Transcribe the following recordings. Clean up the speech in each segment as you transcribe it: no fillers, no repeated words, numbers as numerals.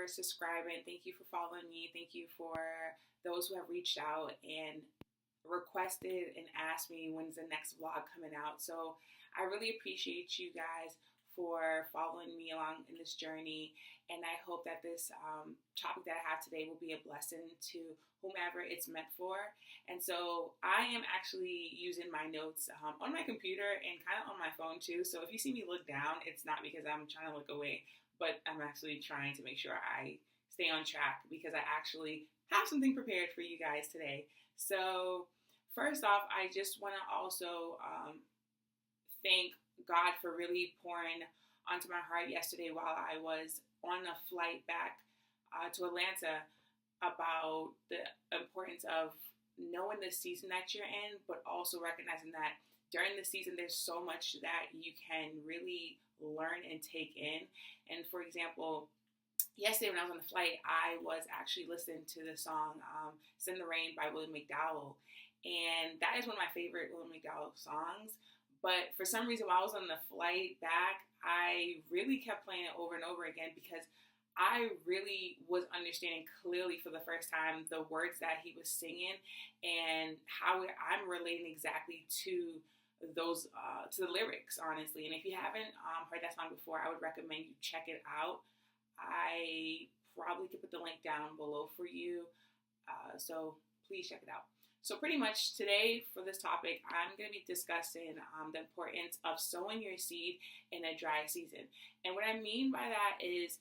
for subscribing. Thank you for following me. Thank you for those who have reached out and requested and asked me when's the next vlog coming out. So I really appreciate you guys for following me along in this journey, and I hope that this topic that I have today will be a blessing to whomever it's meant for. And so I am actually using my notes on my computer and kind of on my phone too. So if you see me look down, it's not because I'm trying to look away, but I'm actually trying to make sure I stay on track because I actually have something prepared for you guys today. So first off, I just want to also thank God for really pouring onto my heart yesterday while I was on a flight back to Atlanta about the importance of knowing the season that you're in, but also recognizing that during the season there's so much that you can really learn and take in. And for example, yesterday when I was on the flight, I was actually listening to the song Send the Rain by William McDowell. And that is one of my favorite William McDowell songs. But for some reason, while I was on the flight back, I really kept playing it over and over again because I really was understanding clearly for the first time the words that he was singing and how I'm relating exactly to those to the lyrics, honestly. And if you haven't heard that song before, I would recommend you check it out. I probably could put the link down below for you, so please check it out. So pretty much today for this topic, I'm going to be discussing the importance of sowing your seed in a dry season. And what I mean by that is,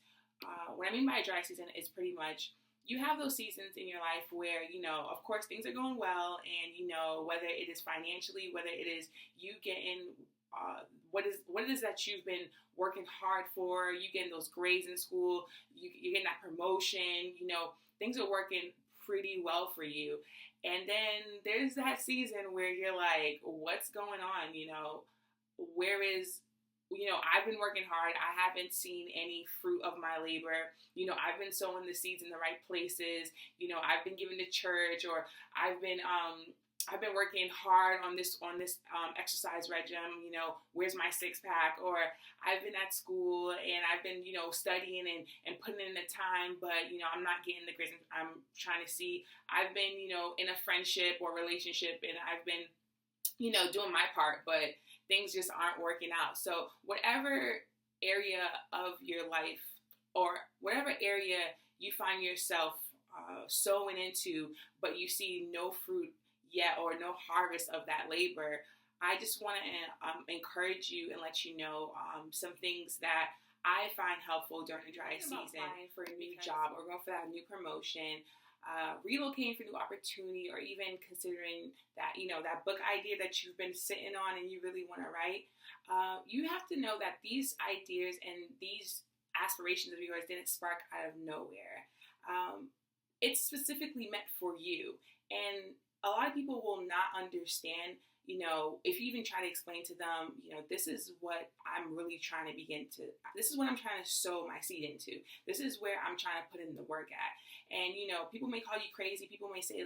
what I mean by a dry season is pretty much you have those seasons in your life where, of course things are going well and, whether it is financially, whether it is you getting what it is that you've been working hard for, you getting those grades in school, you're getting that promotion, things are working pretty well for you. And then there's that season where you're like, what's going on? Where is, I've been working hard. I haven't seen any fruit of my labor. I've been sowing the seeds in the right places. I've been giving to church, or I've been working hard on this exercise regime. Where's my six pack? Or I've been at school and I've been, studying and putting in the time, but, I'm not getting the grades I'm trying to see. I've been, in a friendship or relationship and I've been, doing my part, but things just aren't working out. So whatever area of your life or whatever area you find yourself sowing into, but you see no fruit yet or no harvest of that labor, I just want to encourage you and let you know some things that I find helpful during the dry season. Applying for a new job or going for that new promotion, relocating for new opportunity, or even considering that, that book idea that you've been sitting on and you really want to write. You have to know that these ideas and these aspirations of yours didn't spark out of nowhere. It's specifically meant for you. And a lot of people will not understand, if you even try to explain to them, this is what I'm really trying to this is what I'm trying to sow my seed into. This is where I'm trying to put in the work at. And, people may call you crazy. People may say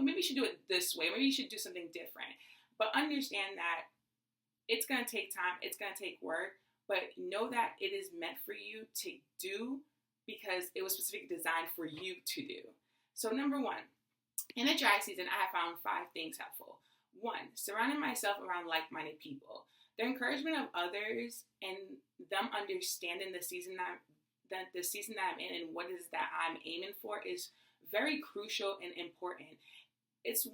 maybe you should do it this way. Maybe you should do something different. But understand that it's going to take time. It's going to take work. But know that it is meant for you to do because it was specifically designed for you to do. So number one, in a dry season, I have found 5 things helpful. 1, surrounding myself around like-minded people. The encouragement of others and them understanding the season that I'm in and what it is that I'm aiming for is very crucial and important. It's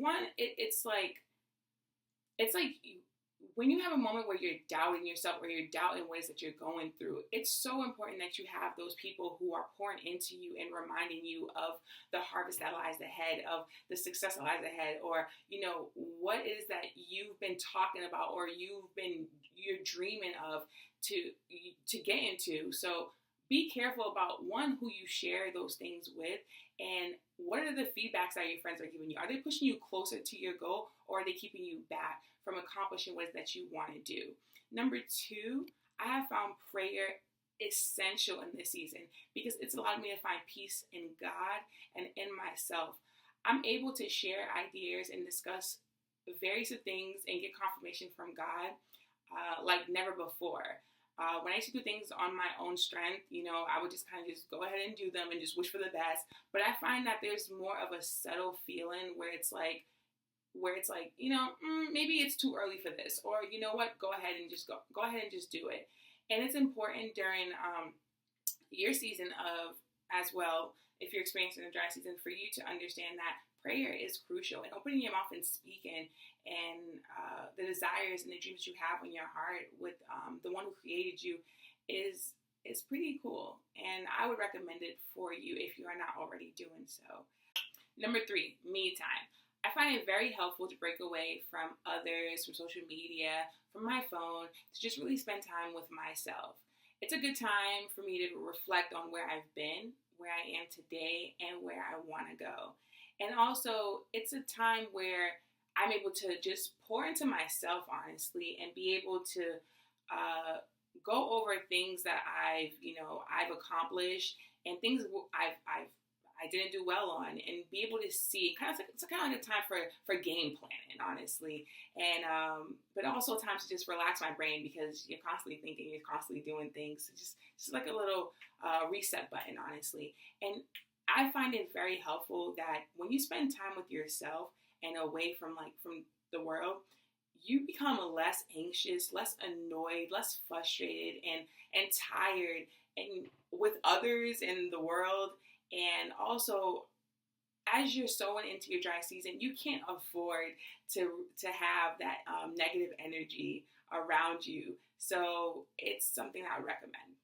like when you have a moment where you're doubting yourself or you're doubting what it is that you're going through, it's so important that you have those people who are pouring into you and reminding you of the harvest that lies ahead, of the success that lies ahead, or, what it is that you've been talking about or you're dreaming of to get into. So be careful about, 1, who you share those things with, and what are the feedbacks that your friends are giving you? Are they pushing you closer to your goal, or are they keeping you back from accomplishing what it is that you want to do? Number 2, I have found prayer essential in this season because it's allowed me to find peace in God and in myself. I'm able to share ideas and discuss various things and get confirmation from God like never before. When I used to do things on my own strength, I would just kind of just go ahead and do them and just wish for the best. But I find that there's more of a subtle feeling where it's like, maybe it's too early for this, or you know what, go ahead and just do it. And it's important during your season of, as well, if you're experiencing a dry season, for you to understand that prayer is crucial, and opening your mouth and speaking, and the desires and the dreams you have in your heart with the one who created you is pretty cool. And I would recommend it for you if you are not already doing so. Number 3, me time. I find it very helpful to break away from others, from social media, from my phone, to just really spend time with myself. It's a good time for me to reflect on where I've been, where I am today, and where I want to go. And also, it's a time where I'm able to just pour into myself, honestly, and be able to go over things that I've accomplished, and things I didn't do well on, and be able to see it's kind of like a time for game planning, honestly, and but also time to just relax my brain, because you're constantly thinking, you're constantly doing things. It's just like a little reset button, honestly. And I find it very helpful that when you spend time with yourself and away from the world, you become less anxious, less annoyed, less frustrated, and tired, and with others in the world. And also, as you're sowing into your dry season, you can't afford to have that negative energy around you. So it's something I would recommend.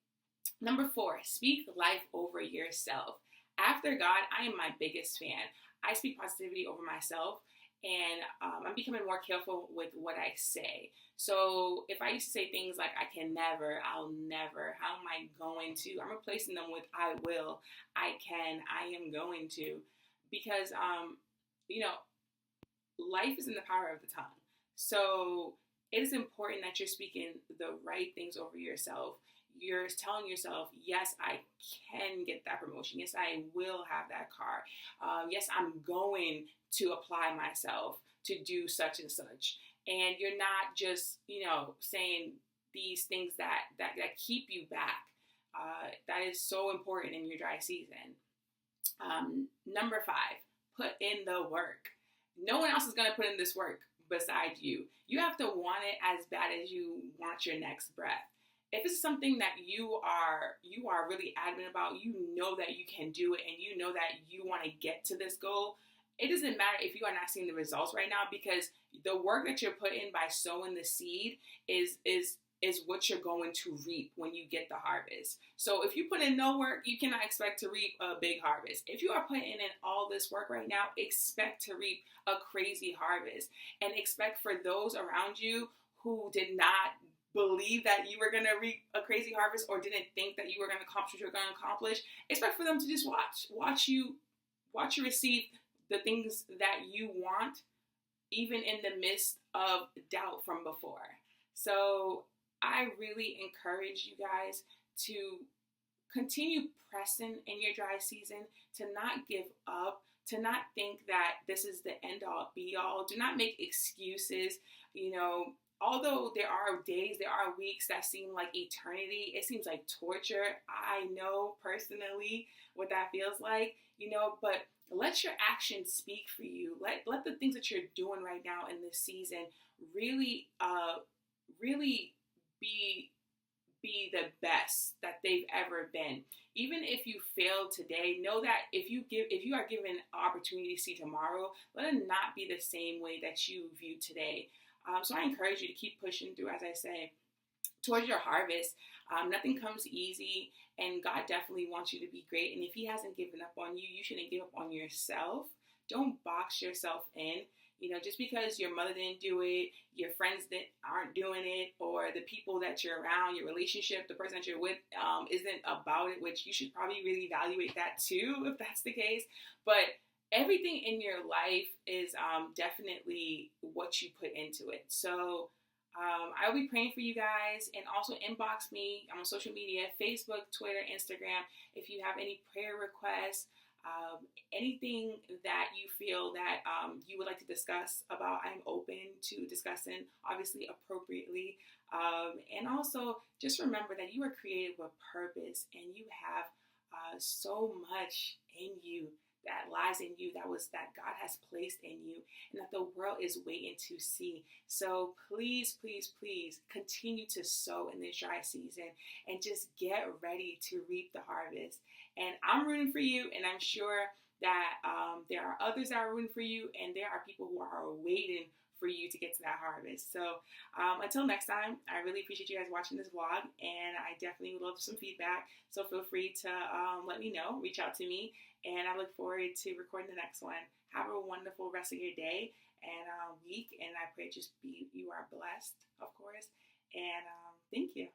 Number 4, speak life over yourself. After God, I am my biggest fan. I speak positivity over myself, and I'm becoming more careful with what I say. So if I used to say things like, I can never, I'll never, how am I going to, I'm replacing them with I will, I can, I am going to. Because, life is in the power of the tongue. So it is important that you're speaking the right things over yourself. You're telling yourself, yes, I can get that promotion. Yes, I will have that car. Yes, I'm going to apply myself to do such and such. And you're not just, saying these things that keep you back. That is so important in your dry season. Number 5, put in the work. No one else is going to put in this work besides you. You have to want it as bad as you want your next breath. If it's something that you are really adamant about, you know that you can do it, and you know that you want to get to this goal, it doesn't matter if you are not seeing the results right now, because the work that you're putting by sowing the seed is what you're going to reap when you get the harvest. So if you put in no work, you cannot expect to reap a big harvest. If you are putting in all this work right now, expect to reap a crazy harvest, and expect for those around you who did not believe that you were going to reap a crazy harvest, or didn't think that you were going to accomplish what you're going to accomplish, expect for them to just watch you receive the things that you want, even in the midst of doubt from before. So I really encourage you guys to continue pressing in your dry season, to not give up, to not think that this is the end all be all. Do not make excuses. Although there are days, there are weeks that seem like eternity, it seems like torture. I know personally what that feels like, but let your actions speak for you. Let the things that you're doing right now in this season really be the best that they've ever been. Even if you fail today, know that if you are given an opportunity to see tomorrow, let it not be the same way that you view today. So I encourage you to keep pushing through, as I say, towards your harvest. Nothing comes easy, and God definitely wants you to be great. And if He hasn't given up on you, you shouldn't give up on yourself. Don't box yourself in. Just because your mother didn't do it, your friends that aren't doing it, or the people that you're around, your relationship, the person that you're with isn't about it, which you should probably really evaluate that too, if that's the case. But everything in your life is definitely what you put into it. So I'll be praying for you guys, and also inbox me. I'm on social media, Facebook, Twitter, Instagram. If you have any prayer requests, Anything that you feel that you would like to discuss about, I'm open to discussing, obviously appropriately. And also, just remember that you are created with purpose, and you have so much in you that lies in you, that God has placed in you, and that the world is waiting to see. So please, please, please continue to sow in this dry season and just get ready to reap the harvest. And I'm rooting for you, and I'm sure that there are others that are rooting for you, and there are people who are waiting for you to get to that harvest. So until next time, I really appreciate you guys watching this vlog, and I definitely would love some feedback. So feel free to let me know, reach out to me, and I look forward to recording the next one. Have a wonderful rest of your day and week, and I pray you are blessed, of course. And thank you.